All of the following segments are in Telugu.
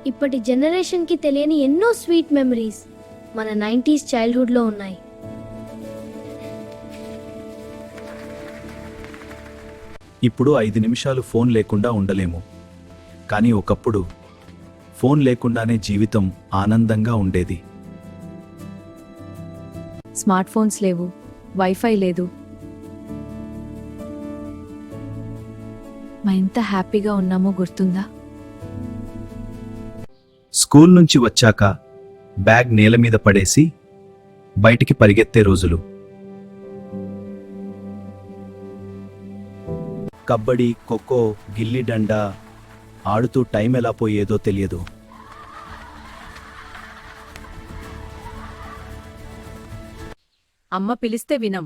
ఇప్పటి జనరేషన్కి తెలియని ఎన్నో స్వీట్ మెమరీస్ మన 90s చైల్డ్హుడ్లో ఉన్నాయి. ఇప్పుడు 5 నిమిషాలు ఫోన్ లేకుండా ఉండలేము. కానీ ఒకప్పుడు ఫోన్ లేకుండానే జీవితం ఆనందంగా ఉండేది. స్మార్ట్ ఫోన్స్ లేవు, వైఫై లేదు. మా ఎంత హ్యాపీగా ఉన్నామో గుర్తుందా? స్కూల్ నుంచి వచ్చాక బ్యాగ్ నేల మీద పడేసి బయటికి పరిగెత్తే రోజులు. కబడ్డీ, ఖోఖో, గిల్లి డండా ఆడుతూ టైం ఎలా పోయేదో తెలియదు. అమ్మ పిలిస్తే వినం,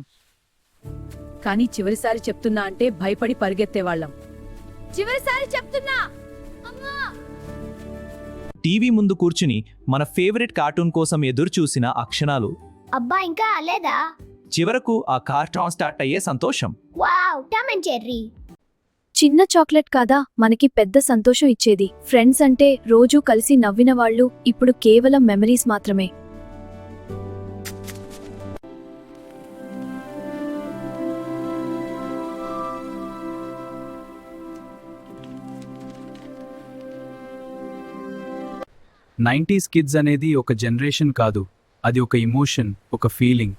కానీ చివరిసారి చెప్తున్నా అంటే భయపడి పరిగెత్తేవాళ్ళం. చివరిసారి చెప్తున్నా. టీవీ ముందు కూర్చుని మన ఫేవరెట్ కార్టూన్ కోసం ఎదురు చూసిన ఆ క్షణాలు, అబ్బా ఇంకా లేదా? చివరకు ఆ కార్టూన్ స్టార్ట్ అయ్యే సంతోషం. Wow, Tom and Jerry. చిన్న చాక్లెట్ కాదా మనకి పెద్ద సంతోషం ఇచ్చేది. ఫ్రెండ్స్ అంటే రోజూ కలిసి నవ్విన వాళ్ళు ఇప్పుడు కేవలం మెమరీస్ మాత్రమే. నైంటీస్ కిడ్స్ అనేది ఒక జనరేషన్ కాదు, అది ఒక ఇమోషన్, ఒక ఫీలింగ్.